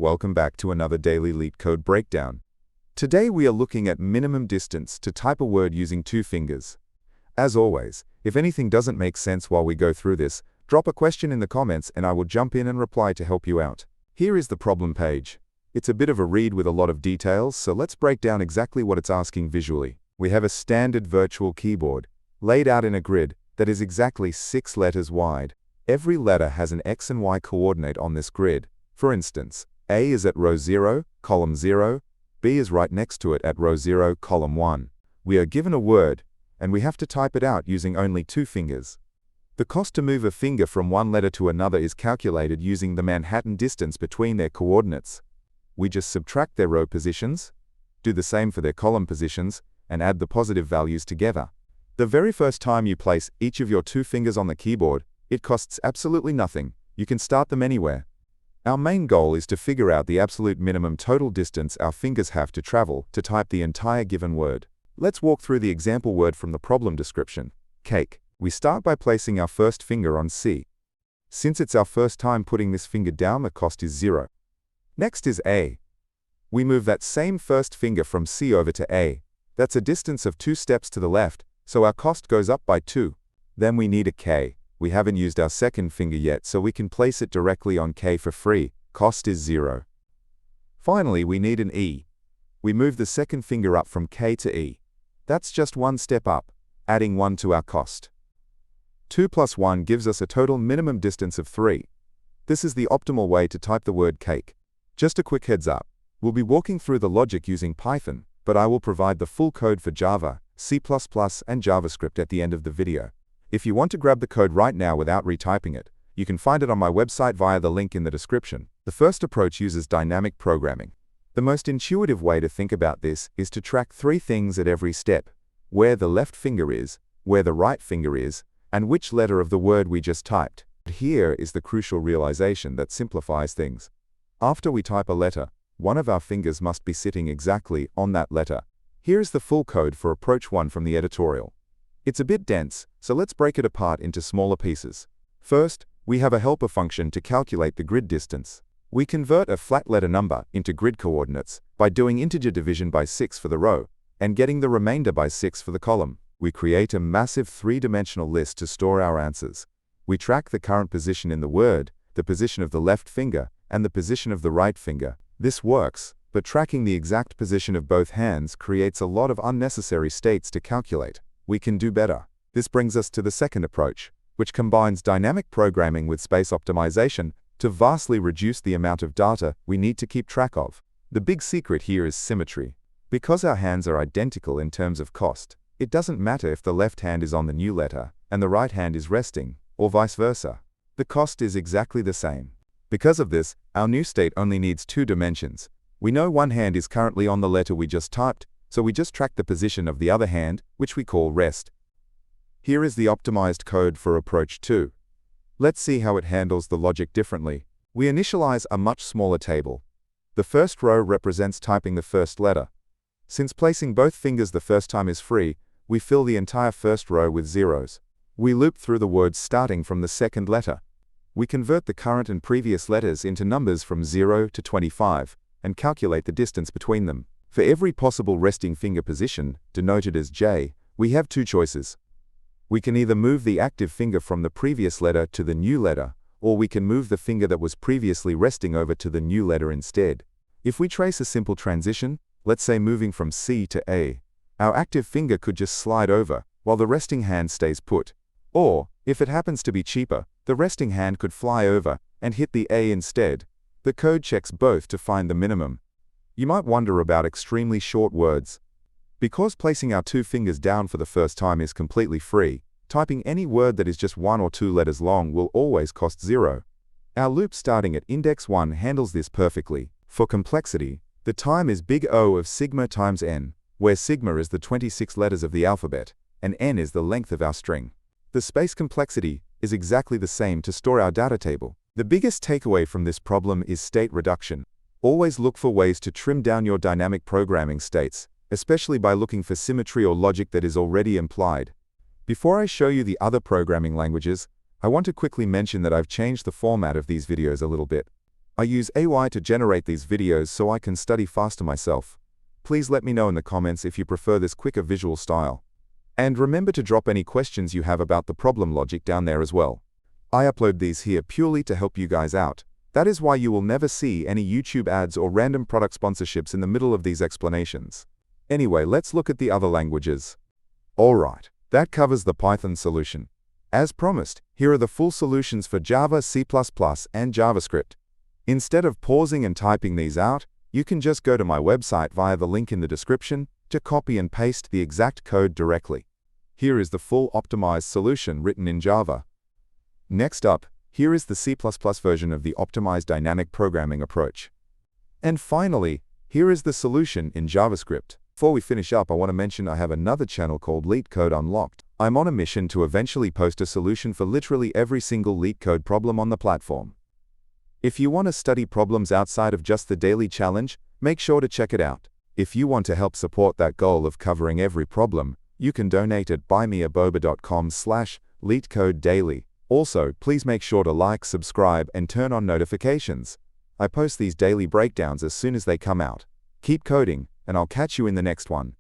Welcome back to another daily Leetcode breakdown. Today we are looking at minimum distance to type a word using 2 fingers. As always, if anything doesn't make sense while we go through this, drop a question in the comments and I will jump in and reply to help you out. Here is the problem page. It's a bit of a read with a lot of details, so let's break down exactly what it's asking visually. We have a standard virtual keyboard, laid out in a grid that is exactly 6 letters wide. Every letter has an X and Y coordinate on this grid. For instance, A is at row 0, column 0, B is right next to it at row 0, column 1. We are given a word, and we have to type it out using only 2 fingers. The cost to move a finger from one letter to another is calculated using the Manhattan distance between their coordinates. We just subtract their row positions, do the same for their column positions, and add the positive values together. The very first time you place each of your 2 fingers on the keyboard, it costs absolutely nothing. You can start them anywhere. Our main goal is to figure out the absolute minimum total distance our fingers have to travel to type the entire given word. Let's walk through the example word from the problem description. Cake. We start by placing our first finger on C. Since it's our first time putting this finger down, the cost is 0. Next is A. We move that same first finger from C over to A. That's a distance of 2 steps to the left, so our cost goes up by 2. Then we need a K. We haven't used our second finger yet, so we can place it directly on K for free. Cost is 0. Finally, we need an E. We move the second finger up from K to E. That's just 1 step up, adding 1 to our cost. 2 plus 1 gives us a total minimum distance of 3. This is the optimal way to type the word cake. Just a quick heads up. We'll be walking through the logic using Python, but I will provide the full code for Java, C++, and JavaScript at the end of the video. If you want to grab the code right now without retyping it, you can find it on my website via the link in the description. The first approach uses dynamic programming. The most intuitive way to think about this is to track 3 things at every step: where the left finger is, where the right finger is, and which letter of the word we just typed. Here is the crucial realization that simplifies things. After we type a letter, one of our fingers must be sitting exactly on that letter. Here's the full code for approach 1 from the editorial. It's a bit dense, so let's break it apart into smaller pieces. First, we have a helper function to calculate the grid distance. We convert a flat letter number into grid coordinates by doing integer division by 6 for the row and getting the remainder by 6 for the column. We create a massive 3-dimensional list to store our answers. We track the current position in the word, the position of the left finger, and the position of the right finger. This works, but tracking the exact position of both hands creates a lot of unnecessary states to calculate. We can do better. This brings us to the second approach, which combines dynamic programming with space optimization to vastly reduce the amount of data we need to keep track of. The big secret here is symmetry. Because our hands are identical in terms of cost, it doesn't matter if the left hand is on the new letter and the right hand is resting, or vice versa. The cost is exactly the same. Because of this, our new state only needs 2 dimensions. We know one hand is currently on the letter we just typed, so we just track the position of the other hand, which we call rest. Here is the optimized code for approach 2. Let's see how it handles the logic differently. We initialize a much smaller table. The first row represents typing the first letter. Since placing both fingers the first time is free, we fill the entire first row with zeros. We loop through the words starting from the second letter. We convert the current and previous letters into numbers from 0 to 25 and calculate the distance between them. For every possible resting finger position, denoted as J, we have 2 choices. We can either move the active finger from the previous letter to the new letter, or we can move the finger that was previously resting over to the new letter instead. If we trace a simple transition, let's say moving from C to A, our active finger could just slide over, while the resting hand stays put. Or, if it happens to be cheaper, the resting hand could fly over and hit the A instead. The code checks both to find the minimum. You might wonder about extremely short words. Because placing our 2 fingers down for the first time is completely free, typing any word that is just 1 or 2 letters long will always cost 0. Our loop starting at index 1 handles this perfectly. For complexity, the time is big O of sigma times n, where sigma is the 26 letters of the alphabet, and n is the length of our string. The space complexity is exactly the same to store our data table. The biggest takeaway from this problem is state reduction. Always look for ways to trim down your dynamic programming states, especially by looking for symmetry or logic that is already implied. Before I show you the other programming languages, I want to quickly mention that I've changed the format of these videos a little bit. I use AI to generate these videos so I can study faster myself. Please let me know in the comments if you prefer this quicker visual style. And remember to drop any questions you have about the problem logic down there as well. I upload these here purely to help you guys out. That is why you will never see any YouTube ads or random product sponsorships in the middle of these explanations. Anyway, let's look at the other languages. Alright, that covers the Python solution. As promised, here are the full solutions for Java, C++, and JavaScript. Instead of pausing and typing these out, you can just go to my website via the link in the description to copy and paste the exact code directly. Here is the full optimized solution written in Java. Next up, here is the C++ version of the optimized dynamic programming approach. And finally, here is the solution in JavaScript. Before we finish up, I want to mention I have another channel called Leetcode Unlocked. I'm on a mission to eventually post a solution for literally every single Leetcode problem on the platform. If you want to study problems outside of just the daily challenge, make sure to check it out. If you want to help support that goal of covering every problem, you can donate at buymeaboba.com/LeetCodeDaily. Also, please make sure to like, subscribe, and turn on notifications. I post these daily breakdowns as soon as they come out. Keep coding, and I'll catch you in the next one.